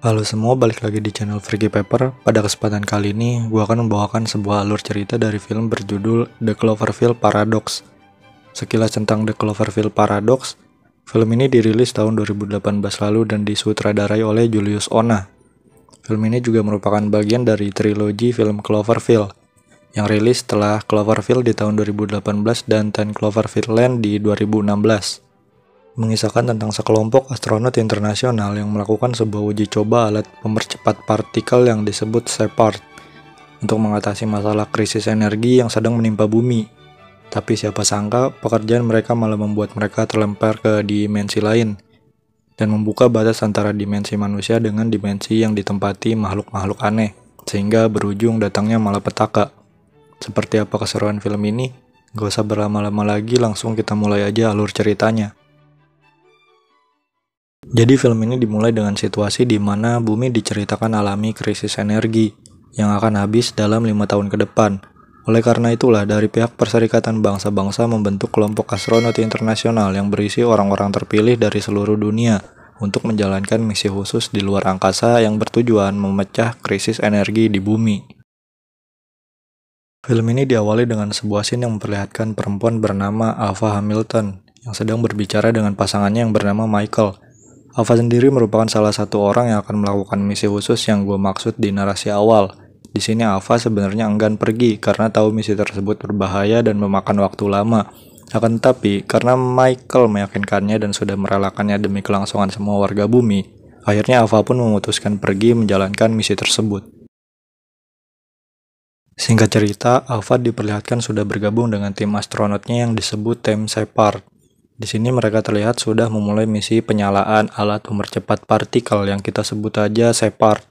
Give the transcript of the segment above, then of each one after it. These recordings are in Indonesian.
Halo semua, balik lagi di channel Freaky Paper. Pada kesempatan kali ini, gue akan membawakan sebuah alur cerita dari film berjudul The Cloverfield Paradox. Sekilas tentang The Cloverfield Paradox, film ini dirilis tahun 2018 lalu dan disutradarai oleh Julius Onah. Film ini juga merupakan bagian dari trilogi film Cloverfield, yang rilis setelah Cloverfield di tahun 2018 dan 10 Cloverfield Lane di 2016. Mengisahkan tentang sekelompok astronot internasional yang melakukan sebuah uji coba alat pemercepat partikel yang disebut Shepard untuk mengatasi masalah krisis energi yang sedang menimpa bumi. Tapi siapa sangka pekerjaan mereka malah membuat mereka terlempar ke dimensi lain dan membuka batas antara dimensi manusia dengan dimensi yang ditempati makhluk-makhluk aneh, sehingga berujung datangnya malapetaka. Seperti apa keseruan film ini? Gak usah berlama-lama lagi, langsung kita mulai aja alur ceritanya. Jadi film ini dimulai dengan situasi di mana bumi diceritakan alami krisis energi yang akan habis dalam 5 tahun ke depan. Oleh karena itulah, dari pihak Perserikatan Bangsa-Bangsa membentuk kelompok astronot internasional yang berisi orang-orang terpilih dari seluruh dunia untuk menjalankan misi khusus di luar angkasa yang bertujuan memecah krisis energi di bumi. Film ini diawali dengan sebuah scene yang memperlihatkan perempuan bernama Ava Hamilton yang sedang berbicara dengan pasangannya yang bernama Michael. Ava sendiri merupakan salah satu orang yang akan melakukan misi khusus yang gue maksud di narasi awal. Di sini Ava sebenarnya enggan pergi karena tahu misi tersebut berbahaya dan memakan waktu lama. Akan tetapi, karena Michael meyakinkannya dan sudah merelakannya demi kelangsungan semua warga bumi, akhirnya Ava pun memutuskan pergi menjalankan misi tersebut. Singkat cerita, Ava diperlihatkan sudah bergabung dengan tim astronotnya yang disebut Tim Shepard. Di sini mereka terlihat sudah memulai misi penyalaan alat pemercepat partikel yang kita sebut aja Shepard.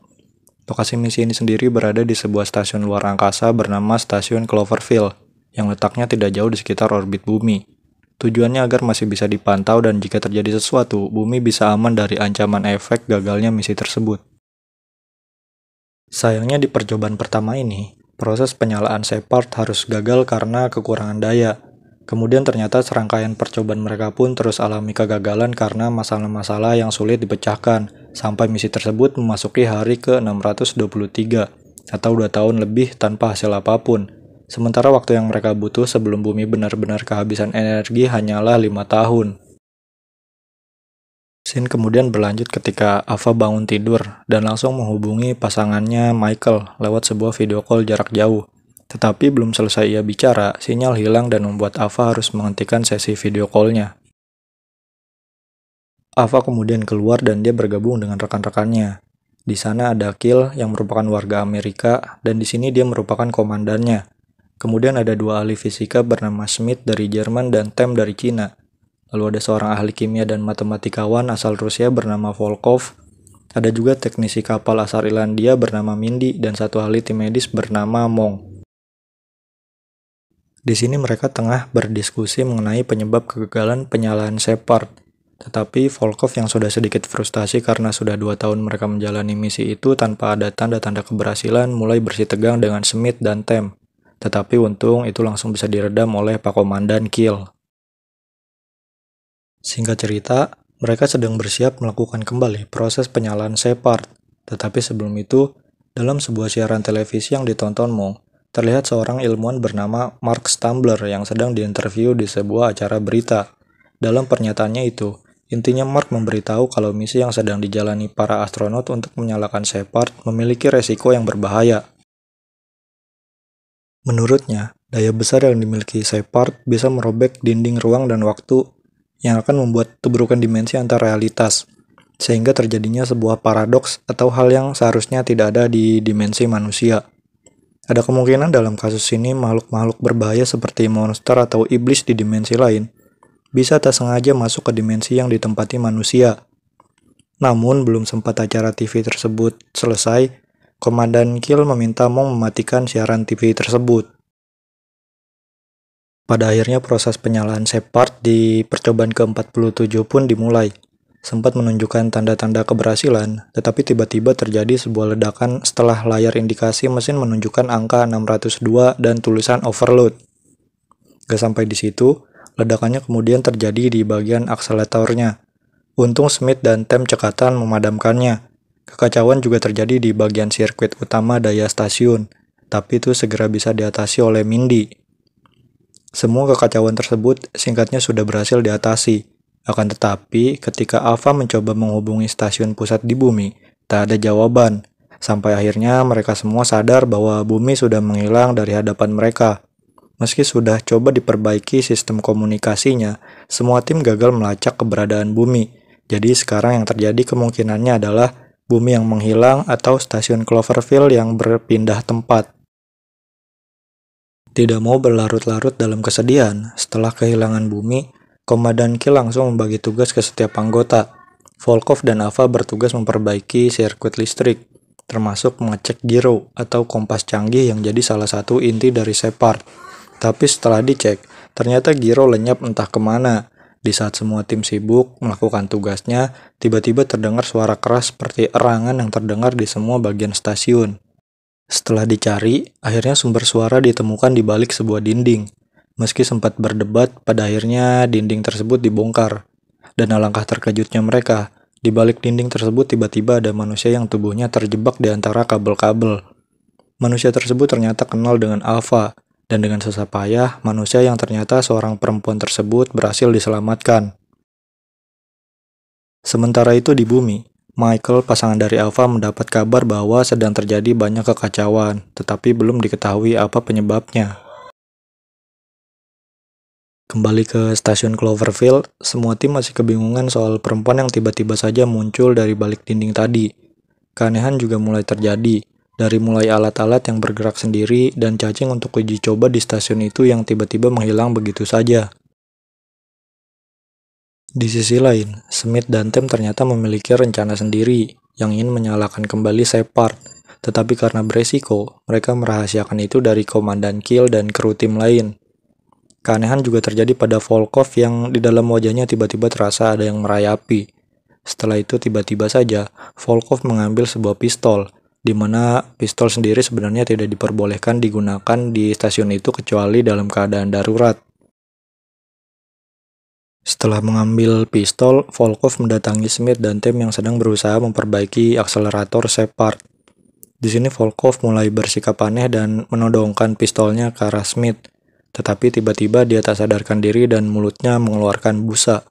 Lokasi misi ini sendiri berada di sebuah stasiun luar angkasa bernama Stasiun Cloverfield, yang letaknya tidak jauh di sekitar orbit bumi. Tujuannya agar masih bisa dipantau dan jika terjadi sesuatu, bumi bisa aman dari ancaman efek gagalnya misi tersebut. Sayangnya di percobaan pertama ini, proses penyalaan Shepard harus gagal karena kekurangan daya. Kemudian ternyata serangkaian percobaan mereka pun terus alami kegagalan karena masalah-masalah yang sulit dipecahkan, sampai misi tersebut memasuki hari ke-623, atau 2 tahun lebih tanpa hasil apapun. Sementara waktu yang mereka butuh sebelum bumi benar-benar kehabisan energi hanyalah 5 tahun. Scene kemudian berlanjut ketika Ava bangun tidur dan langsung menghubungi pasangannya Michael lewat sebuah video call jarak jauh. Tetapi belum selesai ia bicara, sinyal hilang dan membuat Ava harus menghentikan sesi video call-nya. Ava kemudian keluar dan dia bergabung dengan rekan-rekannya. Di sana ada Kill yang merupakan warga Amerika dan di sini dia merupakan komandannya. Kemudian ada 2 ahli fisika bernama Smith dari Jerman dan Tem dari Cina. Lalu ada seorang ahli kimia dan matematikawan asal Rusia bernama Volkov. Ada juga teknisi kapal asal Irlandia bernama Mindy dan satu ahli tim medis bernama Mong. Di sini mereka tengah berdiskusi mengenai penyebab kegagalan penyalaan Shepard. Tetapi Volkov yang sudah sedikit frustasi karena sudah 2 tahun mereka menjalani misi itu tanpa ada tanda-tanda keberhasilan mulai bersitegang dengan Smith dan Tem. Tetapi untung itu langsung bisa diredam oleh Pak Komandan Kill. Singkat cerita, mereka sedang bersiap melakukan kembali proses penyalaan Shepard. Tetapi sebelum itu, dalam sebuah siaran televisi yang ditonton Mong, terlihat seorang ilmuwan bernama Mark Stumbler yang sedang diinterview di sebuah acara berita. Dalam pernyataannya itu, intinya Mark memberitahu kalau misi yang sedang dijalani para astronot untuk menyalakan Shepard memiliki resiko yang berbahaya. Menurutnya, daya besar yang dimiliki Shepard bisa merobek dinding ruang dan waktu yang akan membuat tubrukan dimensi antar realitas, sehingga terjadinya sebuah paradoks atau hal yang seharusnya tidak ada di dimensi manusia. Ada kemungkinan dalam kasus ini makhluk-makhluk berbahaya seperti monster atau iblis di dimensi lain bisa tak sengaja masuk ke dimensi yang ditempati manusia. Namun belum sempat acara TV tersebut selesai, Komandan Kill meminta Mong mematikan siaran TV tersebut. Pada akhirnya proses penyalaan Shepard di percobaan ke-47 pun dimulai. Sempat menunjukkan tanda-tanda keberhasilan, tetapi tiba-tiba terjadi sebuah ledakan setelah layar indikasi mesin menunjukkan angka 602 dan tulisan overload. Gak sampai di situ, ledakannya kemudian terjadi di bagian akseleratornya. Untung Smith dan Tem cekatan memadamkannya. Kekacauan juga terjadi di bagian sirkuit utama daya stasiun, tapi itu segera bisa diatasi oleh Mindy. Semua kekacauan tersebut singkatnya sudah berhasil diatasi. Akan tetapi, ketika Ava mencoba menghubungi stasiun pusat di bumi, tak ada jawaban. Sampai akhirnya mereka semua sadar bahwa bumi sudah menghilang dari hadapan mereka. Meski sudah coba diperbaiki sistem komunikasinya, semua tim gagal melacak keberadaan bumi. Jadi sekarang yang terjadi kemungkinannya adalah bumi yang menghilang atau stasiun Cloverfield yang berpindah tempat. Tidak mau berlarut-larut dalam kesedihan, setelah kehilangan bumi, Komandan Kill langsung membagi tugas ke setiap anggota. Volkov dan Ava bertugas memperbaiki sirkuit listrik, termasuk mengecek gyro atau kompas canggih yang jadi salah satu inti dari Shepard. Tapi setelah dicek, ternyata gyro lenyap entah kemana. Di saat semua tim sibuk melakukan tugasnya, tiba-tiba terdengar suara keras seperti erangan yang terdengar di semua bagian stasiun. Setelah dicari, akhirnya sumber suara ditemukan di balik sebuah dinding. Meski sempat berdebat, pada akhirnya dinding tersebut dibongkar. Dan alangkah terkejutnya mereka, di balik dinding tersebut tiba-tiba ada manusia yang tubuhnya terjebak di antara kabel-kabel. Manusia tersebut ternyata kenal dengan Ava, dan dengan susah payah, manusia yang ternyata seorang perempuan tersebut berhasil diselamatkan. Sementara itu di bumi, Michael, pasangan dari Ava, mendapat kabar bahwa sedang terjadi banyak kekacauan, tetapi belum diketahui apa penyebabnya. Kembali ke stasiun Cloverfield, semua tim masih kebingungan soal perempuan yang tiba-tiba saja muncul dari balik dinding tadi. Keanehan juga mulai terjadi, dari mulai alat-alat yang bergerak sendiri dan cacing untuk uji coba di stasiun itu yang tiba-tiba menghilang begitu saja. Di sisi lain, Smith dan tim ternyata memiliki rencana sendiri yang ingin menyalakan kembali Shepard, tetapi karena beresiko, mereka merahasiakan itu dari Komandan Kill dan kru tim lain. Keanehan juga terjadi pada Volkov yang di dalam wajahnya tiba-tiba terasa ada yang merayapi. Setelah itu tiba-tiba saja, Volkov mengambil sebuah pistol, di mana pistol sendiri sebenarnya tidak diperbolehkan digunakan di stasiun itu kecuali dalam keadaan darurat. Setelah mengambil pistol, Volkov mendatangi Smith dan tim yang sedang berusaha memperbaiki akselerator Shepard. Di sini Volkov mulai bersikap aneh dan menodongkan pistolnya ke arah Smith. Tetapi tiba-tiba dia tak sadarkan diri dan mulutnya mengeluarkan busa.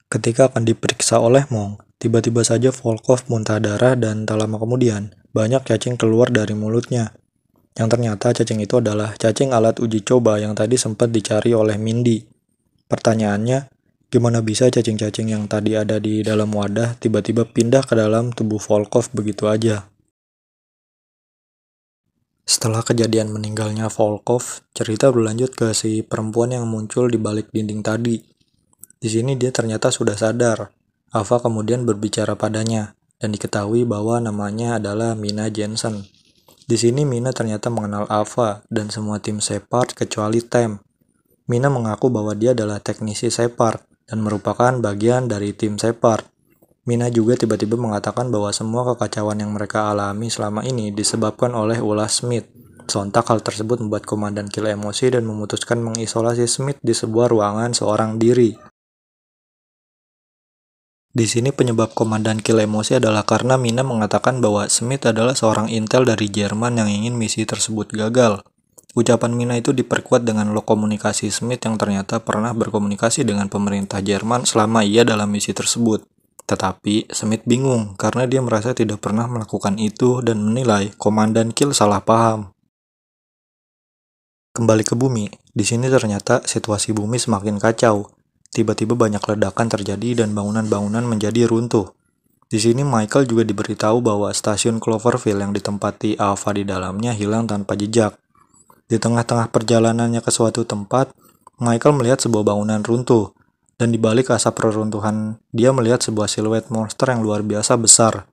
Ketika akan diperiksa oleh Monk, tiba-tiba saja Volkov muntah darah dan tak lama kemudian, banyak cacing keluar dari mulutnya. Yang ternyata cacing itu adalah cacing alat uji coba yang tadi sempat dicari oleh Mindy. Pertanyaannya, gimana bisa cacing-cacing yang tadi ada di dalam wadah tiba-tiba pindah ke dalam tubuh Volkov begitu aja? Setelah kejadian meninggalnya Volkov, cerita berlanjut ke si perempuan yang muncul di balik dinding tadi. Di sini dia ternyata sudah sadar. Ava kemudian berbicara padanya, dan diketahui bahwa namanya adalah Mina Jensen. Di sini Mina ternyata mengenal Ava dan semua tim Shepard kecuali Tem. Mina mengaku bahwa dia adalah teknisi Shepard dan merupakan bagian dari tim Shepard. Mina juga tiba-tiba mengatakan bahwa semua kekacauan yang mereka alami selama ini disebabkan oleh ulah Smith. Sontak hal tersebut membuat Komandan Kill emosi dan memutuskan mengisolasi Smith di sebuah ruangan seorang diri. Di sini penyebab Komandan Kill emosi adalah karena Mina mengatakan bahwa Smith adalah seorang intel dari Jerman yang ingin misi tersebut gagal. Ucapan Mina itu diperkuat dengan komunikasi Smith yang ternyata pernah berkomunikasi dengan pemerintah Jerman selama ia dalam misi tersebut. Tetapi Smith bingung karena dia merasa tidak pernah melakukan itu dan menilai Komandan Kill salah paham. Kembali ke bumi, di sini ternyata situasi bumi semakin kacau. Tiba-tiba banyak ledakan terjadi dan bangunan-bangunan menjadi runtuh. Di sini Michael juga diberitahu bahwa stasiun Cloverfield yang ditempati Ava di dalamnya hilang tanpa jejak. Di tengah-tengah perjalanannya ke suatu tempat, Michael melihat sebuah bangunan runtuh. Dan di balik asap reruntuhan, dia melihat sebuah siluet monster yang luar biasa besar.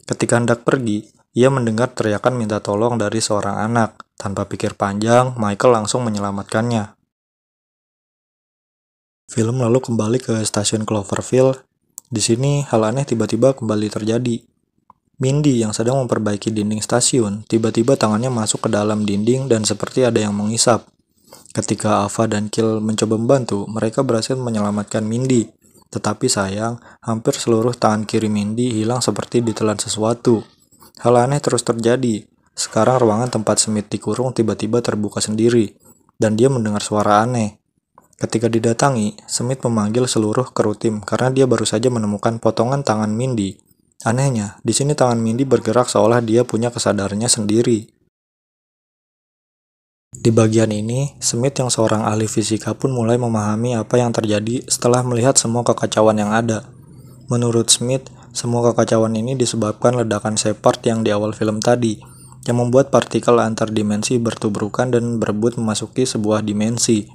Ketika hendak pergi, ia mendengar teriakan minta tolong dari seorang anak. Tanpa pikir panjang, Michael langsung menyelamatkannya. Film lalu kembali ke stasiun Cloverfield. Di sini, hal aneh tiba-tiba kembali terjadi. Mindy yang sedang memperbaiki dinding stasiun, tiba-tiba tangannya masuk ke dalam dinding dan seperti ada yang mengisap. Ketika Ava dan Kill mencoba membantu, mereka berhasil menyelamatkan Mindy. Tetapi sayang, hampir seluruh tangan kiri Mindy hilang seperti ditelan sesuatu. Hal aneh terus terjadi. Sekarang ruangan tempat Smith dikurung tiba-tiba terbuka sendiri, dan dia mendengar suara aneh. Ketika didatangi, Smith memanggil seluruh kru tim karena dia baru saja menemukan potongan tangan Mindy. Anehnya, di sini tangan Mindy bergerak seolah dia punya kesadarannya sendiri. Di bagian ini, Smith yang seorang ahli fisika pun mulai memahami apa yang terjadi setelah melihat semua kekacauan yang ada. Menurut Smith, semua kekacauan ini disebabkan ledakan Shepard yang di awal film tadi, yang membuat partikel antar dimensi bertubrukan dan berebut memasuki sebuah dimensi.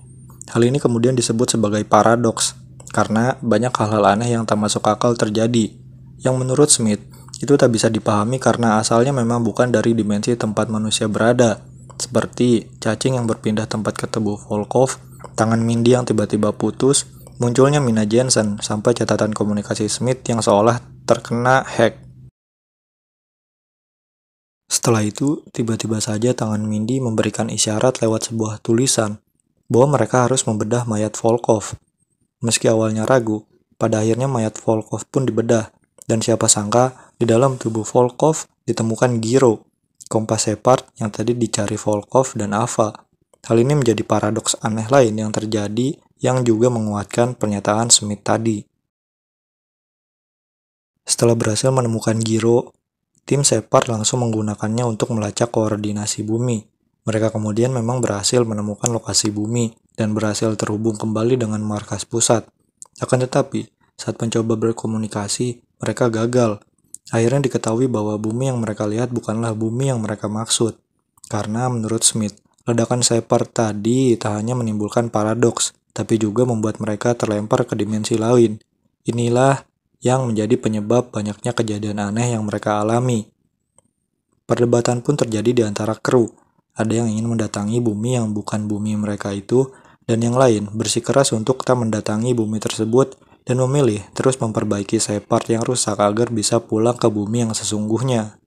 Hal ini kemudian disebut sebagai paradoks, karena banyak hal-hal aneh yang tak masuk akal terjadi, yang menurut Smith, itu tak bisa dipahami karena asalnya memang bukan dari dimensi tempat manusia berada, seperti cacing yang berpindah tempat ke tubuh Volkov, tangan Mindy yang tiba-tiba putus, munculnya Mina Jensen, sampai catatan komunikasi Smith yang seolah terkena hack. Setelah itu, tiba-tiba saja tangan Mindy memberikan isyarat lewat sebuah tulisan, bahwa mereka harus membedah mayat Volkov. Meski awalnya ragu, pada akhirnya mayat Volkov pun dibedah, dan siapa sangka di dalam tubuh Volkov ditemukan Giro, kompas Shepard yang tadi dicari Volkov dan Ava. Hal ini menjadi paradoks aneh lain yang terjadi yang juga menguatkan pernyataan Smith tadi. Setelah berhasil menemukan Giro, tim Shepard langsung menggunakannya untuk melacak koordinasi bumi. Mereka kemudian memang berhasil menemukan lokasi bumi dan berhasil terhubung kembali dengan markas pusat. Akan tetapi, saat mencoba berkomunikasi, mereka gagal. Akhirnya diketahui bahwa bumi yang mereka lihat bukanlah bumi yang mereka maksud. Karena menurut Smith, ledakan Shepard tadi tak hanya menimbulkan paradoks, tapi juga membuat mereka terlempar ke dimensi lain. Inilah yang menjadi penyebab banyaknya kejadian aneh yang mereka alami. Perdebatan pun terjadi di antara kru. Ada yang ingin mendatangi bumi yang bukan bumi mereka itu, dan yang lain bersikeras untuk tak mendatangi bumi tersebut dan memilih terus memperbaiki Shepard yang rusak agar bisa pulang ke bumi yang sesungguhnya.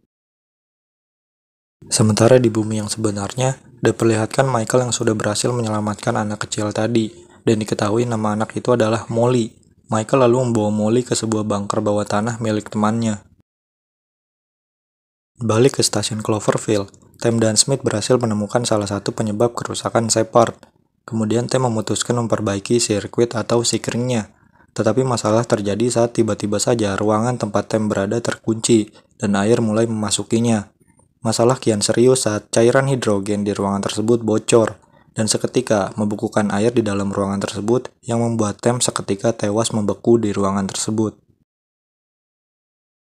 Sementara di bumi yang sebenarnya, diperlihatkan Michael yang sudah berhasil menyelamatkan anak kecil tadi, dan diketahui nama anak itu adalah Molly. Michael lalu membawa Molly ke sebuah bunker bawah tanah milik temannya. Balik ke stasiun Cloverfield, Tim dan Smith berhasil menemukan salah satu penyebab kerusakan Shepard. Kemudian Tim memutuskan memperbaiki sirkuit atau sikringnya. Tetapi masalah terjadi saat tiba-tiba saja ruangan tempat Tim berada terkunci dan air mulai memasukinya. Masalah kian serius saat cairan hidrogen di ruangan tersebut bocor dan seketika membukukan air di dalam ruangan tersebut yang membuat Tim seketika tewas membeku di ruangan tersebut.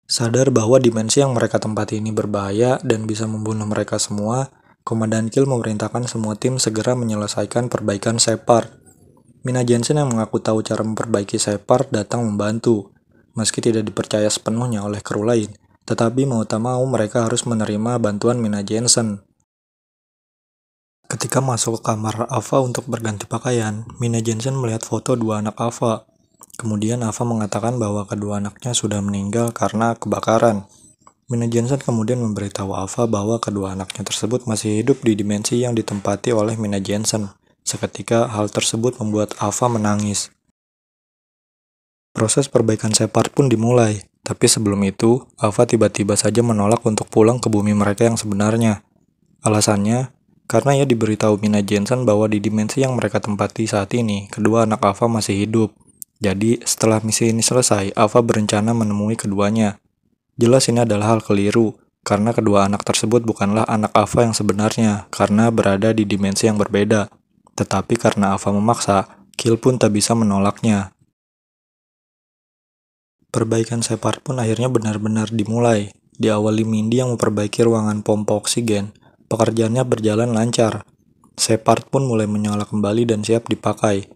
Sadar bahwa dimensi yang mereka tempati ini berbahaya dan bisa membunuh mereka semua, Komandan Kill memerintahkan semua tim segera menyelesaikan perbaikan Shepard. Mina Jensen yang mengaku tahu cara memperbaiki Shepard datang membantu. Meski tidak dipercaya sepenuhnya oleh kru lain, tetapi mau tak mau mereka harus menerima bantuan Mina Jensen. Ketika masuk ke kamar Ava untuk berganti pakaian, Mina Jensen melihat foto dua anak Ava. Kemudian Ava mengatakan bahwa kedua anaknya sudah meninggal karena kebakaran. Mina Jensen kemudian memberitahu Ava bahwa kedua anaknya tersebut masih hidup di dimensi yang ditempati oleh Mina Jensen. Seketika hal tersebut membuat Ava menangis. Proses perbaikan Shepard pun dimulai, tapi sebelum itu, Ava tiba-tiba saja menolak untuk pulang ke bumi mereka yang sebenarnya. Alasannya, karena ia diberitahu Mina Jensen bahwa di dimensi yang mereka tempati saat ini, kedua anak Ava masih hidup. Jadi, setelah misi ini selesai, Ava berencana menemui keduanya. Jelas ini adalah hal keliru, karena kedua anak tersebut bukanlah anak Ava yang sebenarnya, karena berada di dimensi yang berbeda. Tetapi karena Ava memaksa, Kill pun tak bisa menolaknya. Perbaikan Shepard pun akhirnya benar-benar dimulai. Diawali Mindy yang memperbaiki ruangan pompa oksigen. Pekerjaannya berjalan lancar. Shepard pun mulai menyala kembali dan siap dipakai.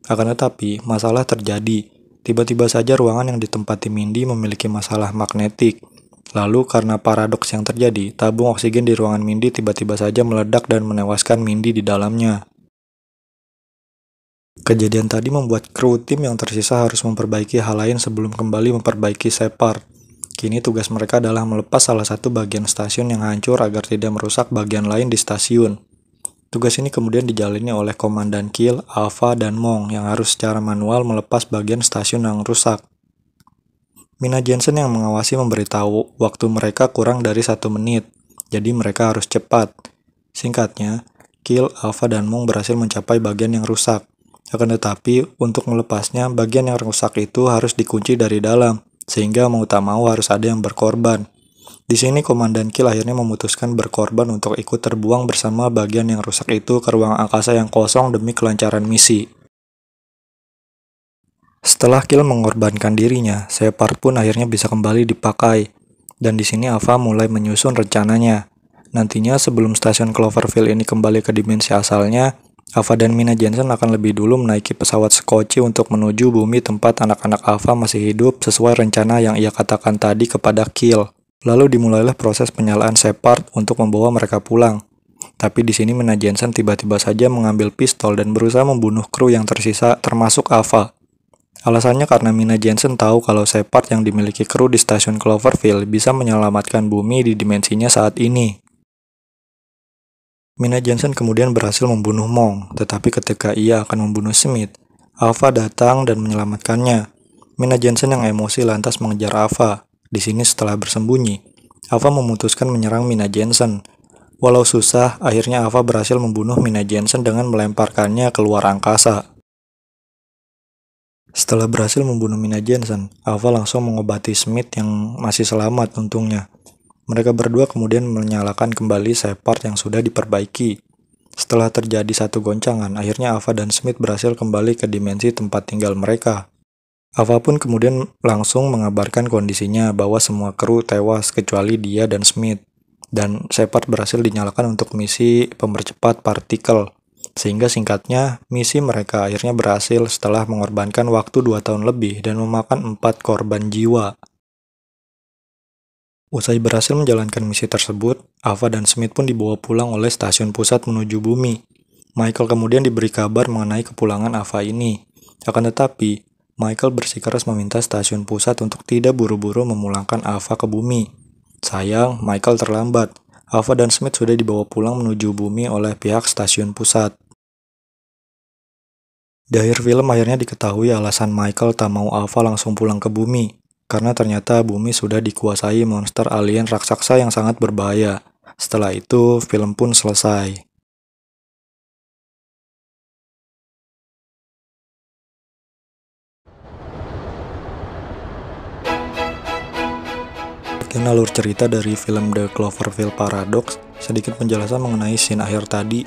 Akan tetapi, masalah terjadi. Tiba-tiba saja ruangan yang ditempati Mindy memiliki masalah magnetik. Lalu karena paradoks yang terjadi, tabung oksigen di ruangan Mindy tiba-tiba saja meledak dan menewaskan Mindy di dalamnya. Kejadian tadi membuat kru tim yang tersisa harus memperbaiki hal lain sebelum kembali memperbaiki Shepard. Kini tugas mereka adalah melepas salah satu bagian stasiun yang hancur agar tidak merusak bagian lain di stasiun. Tugas ini kemudian dijalani oleh Komandan Kill, Alpha, dan Mong yang harus secara manual melepas bagian stasiun yang rusak. Mina Jensen yang mengawasi memberitahu waktu mereka kurang dari 1 menit, jadi mereka harus cepat. Singkatnya, Kill, Alpha, dan Mong berhasil mencapai bagian yang rusak. Akan tetapi, untuk melepasnya, bagian yang rusak itu harus dikunci dari dalam, sehingga mau tak mau harus ada yang berkorban. Di sini Komandan Kill akhirnya memutuskan berkorban untuk ikut terbuang bersama bagian yang rusak itu ke ruang angkasa yang kosong demi kelancaran misi. Setelah Kill mengorbankan dirinya, Shepard pun akhirnya bisa kembali dipakai. Dan di sini Alpha mulai menyusun rencananya. Nantinya sebelum stasiun Cloverfield ini kembali ke dimensi asalnya, Alpha dan Mina Jensen akan lebih dulu menaiki pesawat Skoci untuk menuju bumi tempat anak-anak Alpha masih hidup sesuai rencana yang ia katakan tadi kepada Kill. Lalu dimulailah proses penyalaan Shepard untuk membawa mereka pulang. Tapi di sini Mina Jensen tiba-tiba saja mengambil pistol dan berusaha membunuh kru yang tersisa termasuk Alpha. Alasannya karena Mina Jensen tahu kalau Shepard yang dimiliki kru di stasiun Cloverfield bisa menyelamatkan bumi di dimensinya saat ini. Mina Jensen kemudian berhasil membunuh Mong, tetapi ketika ia akan membunuh Smith, Alpha datang dan menyelamatkannya. Mina Jensen yang emosi lantas mengejar Alpha. Di sini setelah bersembunyi, Alpha memutuskan menyerang Mina Jensen. Walau susah, akhirnya Alpha berhasil membunuh Mina Jensen dengan melemparkannya keluar angkasa. Setelah berhasil membunuh Mina Jensen, Alpha langsung mengobati Smith yang masih selamat untungnya. Mereka berdua kemudian menyalakan kembali Shepard yang sudah diperbaiki. Setelah terjadi satu goncangan, akhirnya Alpha dan Smith berhasil kembali ke dimensi tempat tinggal mereka. Alpha pun kemudian langsung mengabarkan kondisinya bahwa semua kru tewas kecuali dia dan Smith. Dan Shepard berhasil dinyalakan untuk misi pempercepat partikel. Sehingga singkatnya, misi mereka akhirnya berhasil setelah mengorbankan waktu 2 tahun lebih dan memakan 4 korban jiwa. Usai berhasil menjalankan misi tersebut, Alpha dan Smith pun dibawa pulang oleh stasiun pusat menuju bumi. Michael kemudian diberi kabar mengenai kepulangan Alpha ini. Akan tetapi, Michael bersikeras meminta stasiun pusat untuk tidak buru-buru memulangkan Alpha ke bumi. Sayang, Michael terlambat. Alpha dan Smith sudah dibawa pulang menuju bumi oleh pihak stasiun pusat. Di akhir film akhirnya diketahui alasan Michael tak mau Alpha langsung pulang ke bumi, karena ternyata bumi sudah dikuasai monster alien raksasa yang sangat berbahaya. Setelah itu, film pun selesai. Sekian alur cerita dari film The Cloverfield Paradox. Sedikit penjelasan mengenai scene akhir tadi.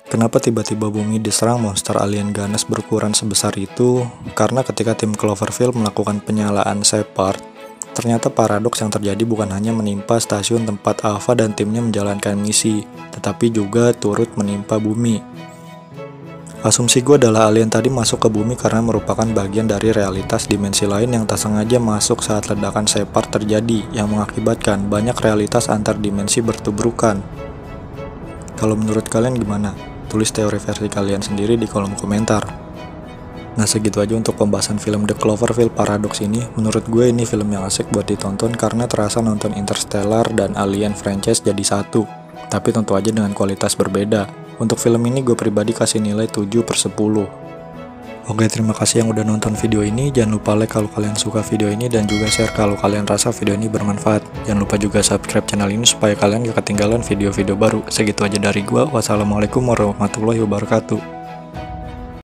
Kenapa tiba-tiba bumi diserang monster alien ganas berukuran sebesar itu? Karena ketika tim Cloverfield melakukan penyalaan Shepard, ternyata paradoks yang terjadi bukan hanya menimpa stasiun tempat Alpha dan timnya menjalankan misi, tetapi juga turut menimpa bumi. Asumsi gue adalah alien tadi masuk ke bumi karena merupakan bagian dari realitas dimensi lain yang tak sengaja masuk saat ledakan Shepard terjadi, yang mengakibatkan banyak realitas antar dimensi bertubrukan. Kalau menurut kalian gimana? Tulis teori versi kalian sendiri di kolom komentar. Nah, segitu aja untuk pembahasan film The Cloverfield Paradox ini. Menurut gue ini film yang asik buat ditonton karena terasa nonton Interstellar dan Alien franchise jadi satu. Tapi tentu aja dengan kualitas berbeda. Untuk film ini gue pribadi kasih nilai 7/10. Oke, terima kasih yang udah nonton video ini. Jangan lupa like kalau kalian suka video ini dan juga share kalau kalian rasa video ini bermanfaat. Jangan lupa juga subscribe channel ini supaya kalian gak ketinggalan video-video baru. Segitu aja dari gue. Wassalamualaikum warahmatullahi wabarakatuh.